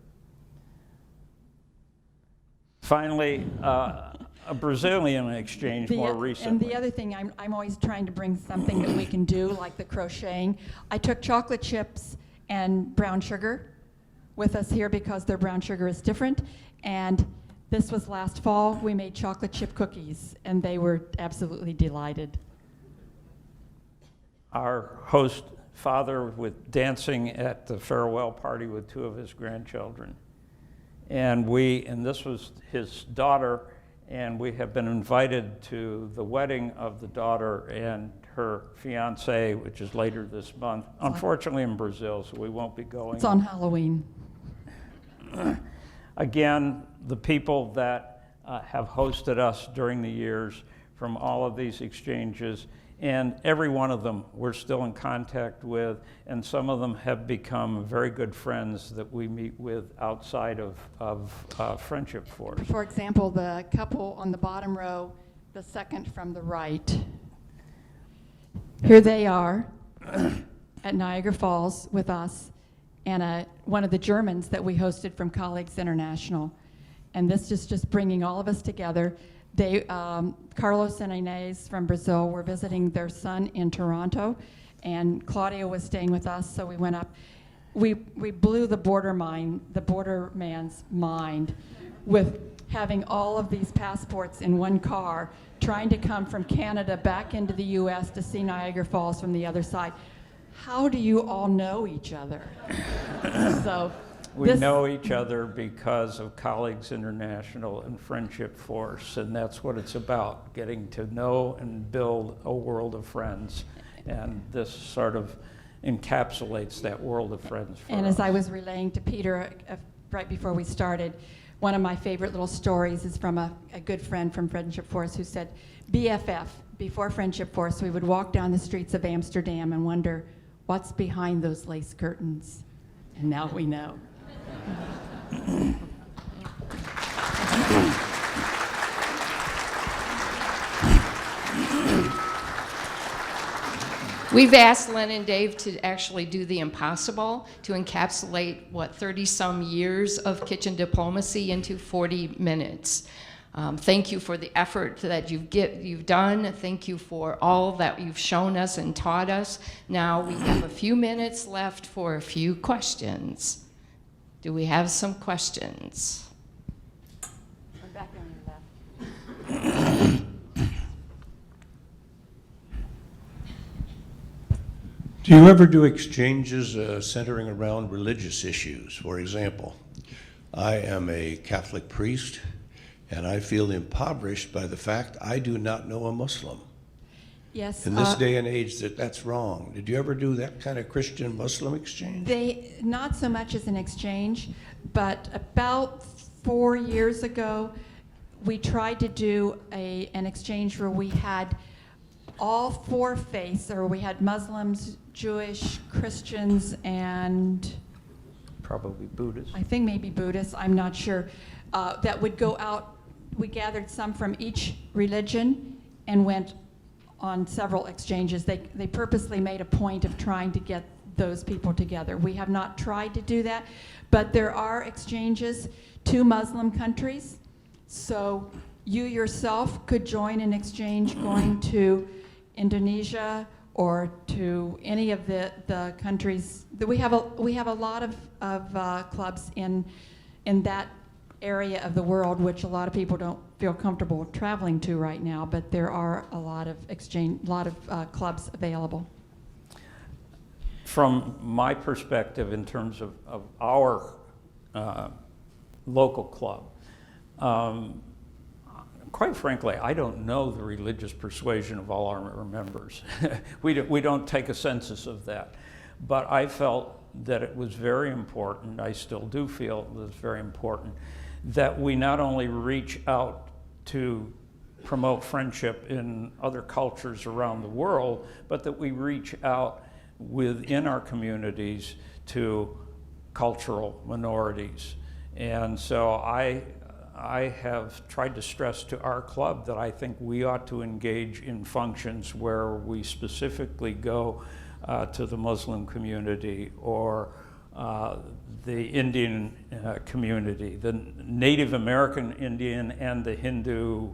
Finally, a Brazilian exchange more recently. And the other thing, I'm always trying to bring something that we can do, like the crocheting. I took chocolate chips and brown sugar with us here because their brown sugar is different. And this was last fall. We made chocolate chip cookies, and they were absolutely delighted. Our host father with dancing at the farewell party with 2 of his grandchildren. And this was his daughter, and we have been invited to the wedding of the daughter and her fiance, which is later this month. Unfortunately in Brazil, so we won't be going. It's on Halloween. again, the people that have hosted us during the years from all of these exchanges, and every one of them we're still in contact with, and some of them have become very good friends that we meet with outside of Friendship Force. For example, the couple on the bottom row, the second from the right. Here they are at Niagara Falls with us, and one of the Germans that we hosted from Colleagues International. And this is just bringing all of us together. They, Carlos and Inez from Brazil were visiting their son in Toronto, and Claudia was staying with us, so we went up. We blew the border man's mind with having all of these passports in one car, trying to come from Canada back into the US to see Niagara Falls from the other side. How do you all know each other? So we know each other because of Colleagues International and Friendship Force, and that's what it's about, getting to know and build a world of friends. And this sort of encapsulates that world of friends for And us. as I was relaying to Peter right before we started, one of my favorite little stories is from a good friend from Friendship Force who said, BFF, before Friendship Force, we would walk down the streets of Amsterdam and wonder, what's behind those lace curtains? And now we know. We've asked Lynn and Dave to actually do the impossible, to encapsulate, 30-some years of kitchen diplomacy into 40 minutes. Thank you for the effort that you've done. Thank you for all that you've shown us and taught us. Now we have a few minutes left for a few questions. Do we have some questions? I'm back on your left. Do you ever do exchanges centering around religious issues? For example, I am a Catholic priest, and I feel impoverished by the fact I do not know a Muslim. Yes. In this day and age, that's wrong. Did you ever do that kind of Christian-Muslim exchange? Not so much as an exchange, but about 4 years ago, we tried to do an exchange where we had all four faiths, or we had Muslims, Jewish, Christians, and Probably Buddhist. I think maybe Buddhists, I'm not sure, that would go out. We gathered some from each religion and went on several exchanges. They purposely made a point of trying to get those people together. We have not tried to do that, but there are exchanges to Muslim countries. So you yourself could join an exchange going to Indonesia or to any of the countries. We have a lot of clubs in that area of the world, which a lot of people don't feel comfortable traveling to right now, but there are a lot of clubs available. From my perspective, in terms of our local club, quite frankly, I don't know the religious persuasion of all our members. We don't take a census of that. But I felt that it was very important, I still do feel it was very important, that we not only reach out to promote friendship in other cultures around the world, but that we reach out within our communities to cultural minorities. And so I have tried to stress to our club that I think we ought to engage in functions where we specifically go to the Muslim community or the Indian community, the Native American Indian and the Hindu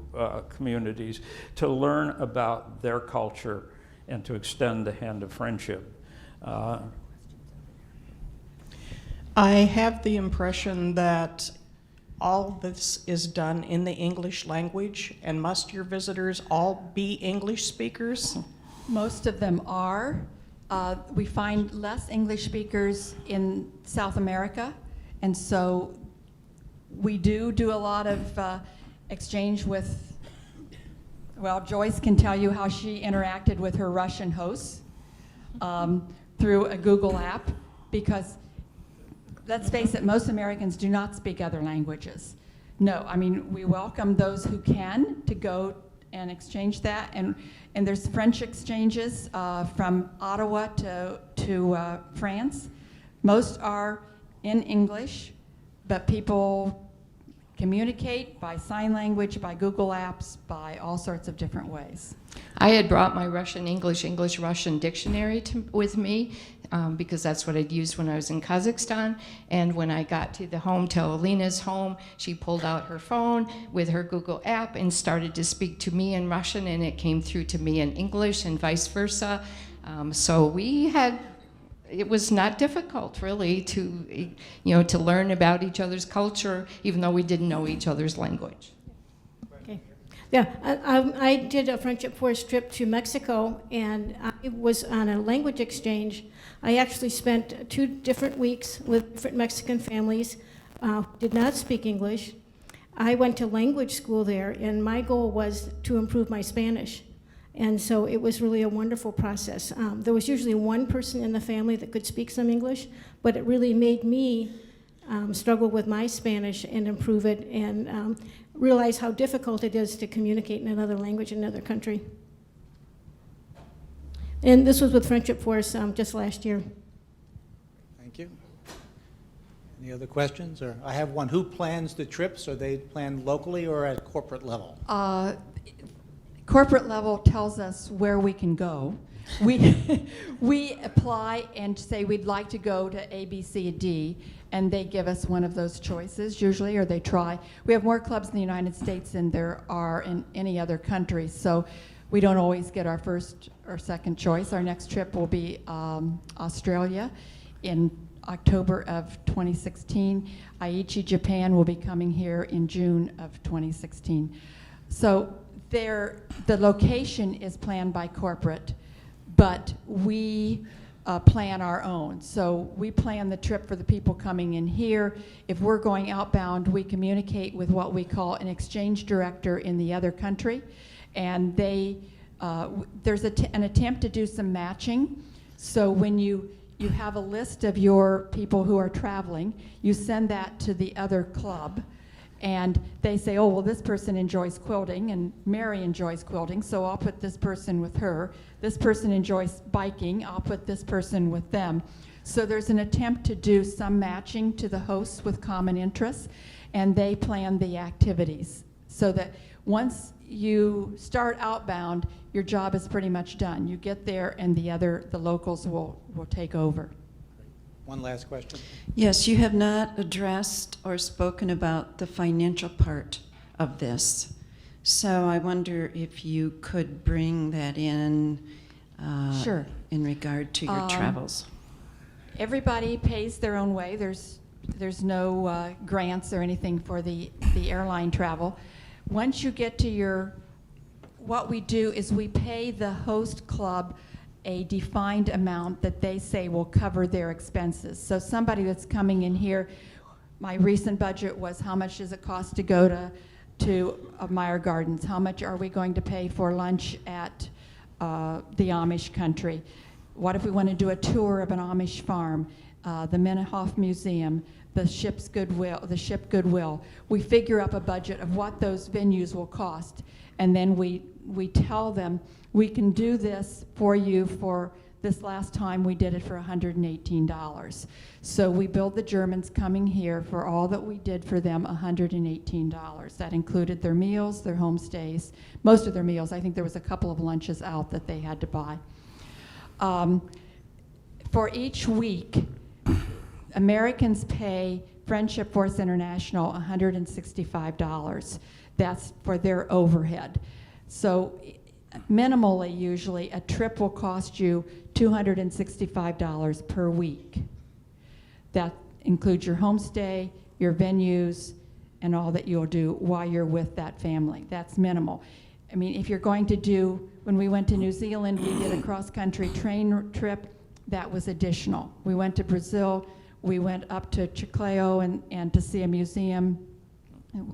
communities, to learn about their culture and to extend the hand of friendship. I have the impression that all this is done in the English language, and must your visitors all be English speakers? Most of them are. We find less English speakers in South America, and so we do a lot of exchange with, well, Joyce can tell you how she interacted with her Russian hosts through a Google app, because let's face it, most Americans do not speak other languages. No, I mean, we welcome those who can to go and exchange that, and there's French exchanges from Ottawa to France. Most are in English, but people communicate by sign language, by Google Apps, by all sorts of different ways. I had brought my Russian, English, Russian dictionary with me because that's what I'd used when I was in Kazakhstan. And when I got to Alina's home, she pulled out her phone with her Google app and started to speak to me in Russian, and it came through to me in English and vice versa. So it was not difficult, really, to learn about each other's culture, even though we didn't know each other's language. Okay. Yeah, I did a Friendship Force trip to Mexico, and I was on a language exchange. I actually spent 2 different weeks with different Mexican families who did not speak English. I went to language school there, and my goal was to improve my Spanish. And so it was really a wonderful process. There was usually one person in the family that could speak some English, but it really made me struggle with my Spanish and improve it, and realize how difficult it is to communicate in another language in another country. And this was with Friendship Force just last year. Thank you. Any other questions? Or I have one. Who plans the trips? Are they planned locally or at corporate level? Corporate level tells us where we can go. We apply and say we'd like to go to A, B, C, and D, and they give us one of those choices usually, or they try. We have more clubs in the United States than there are in any other country, so we don't always get our first or second choice. Our next trip will be Australia in October of 2016. Aichi, Japan will be coming here in June of 2016. So the location is planned by corporate, but we plan our own. So we plan the trip for the people coming in here. If we're going outbound, we communicate with what we call an exchange director in the other country, and there's an attempt to do some matching. So when you have a list of your people who are traveling, you send that to the other club, and they say, oh, well, this person enjoys quilting, and Mary enjoys quilting, so I'll put this person with her. This person enjoys biking, I'll put this person with them. So there's an attempt to do some matching to the hosts with common interests, and they plan the activities so that once you start outbound, your job is pretty much done. You get there, and the locals will take over. One last question. Yes, you have not addressed or spoken about the financial part of this. So I wonder if you could bring that in Sure. in regard to your travels. Everybody pays their own way. There's no grants or anything for the airline travel. Once you get to what we do is we pay the host club a defined amount that they say will cover their expenses. So somebody that's coming in here, my recent budget was how much does it cost to go to Meyer Gardens? How much are we going to pay for lunch at the Amish country? What if we want to do a tour of an Amish farm, the Mennehoff Museum, the ship Goodwill? We figure up a budget of what those venues will cost, and then we tell them, we can do this for you for this last time we did it for $118. So we billed the Germans coming here for all that we did for them $118. That included their meals, their homestays, most of their meals. I think there was a couple of lunches out that they had to buy. For each week, Americans pay Friendship Force International $165. That's for their overhead. So minimally, usually, a trip will cost you $265 per week. That includes your homestay, your venues, and all that you'll do while you're with that family. That's minimal. I mean, if you're going to do, when we went to New Zealand, we did a cross-country train trip. That was additional. We went to Brazil. We went up to Chiclayo and to see a museum.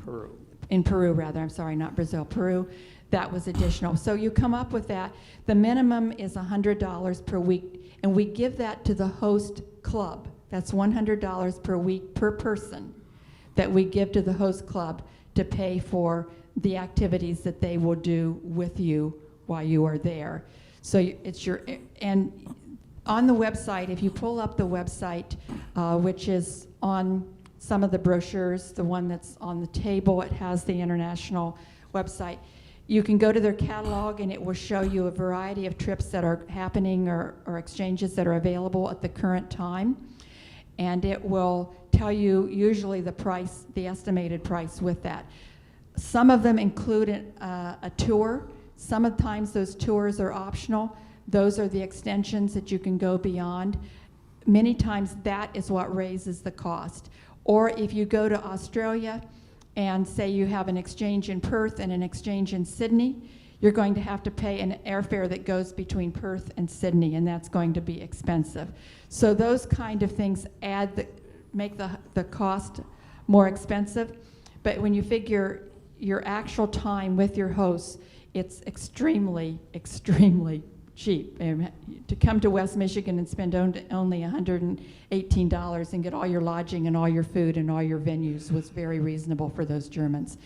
Peru. In Peru, rather. I'm sorry, not Brazil, Peru. That was additional. So you come up with that. The minimum is $100 per week, and we give that to the host club. That's $100 per week per person that we give to the host club to pay for the activities that they will do with you while you are there. So it's your, and on the website, if you pull up the website, which is on some of the brochures, the one that's on the table, it has the international website. You can go to their catalog and it will show you a variety of trips that are happening or exchanges that are available at the current time. And it will tell you usually the price, the estimated price with that. Some of them include a tour. Sometimes those tours are optional. Those are the extensions that you can go beyond. Many times that is what raises the cost. Or if you go to Australia and say you have an exchange in Perth and an exchange in Sydney, you're going to have to pay an airfare that goes between Perth and Sydney, and that's going to be expensive. So those kind of things make the cost more expensive. But when you figure your actual time with your hosts, it's extremely, extremely cheap. And to come to West Michigan and spend only $118 and get all your lodging and all your food and all your venues was very reasonable for those Germans.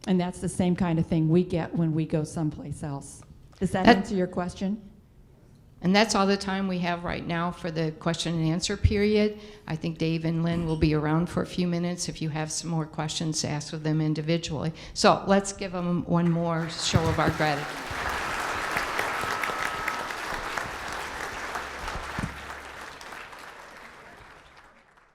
And that's the same kind of thing we get when we go someplace else. Does that answer your question? And that's all the time we have right now for the question and answer period. I think Dave and Lynn will be around for a few minutes if you have some more questions to ask of them individually. So let's give them one more show of our gratitude.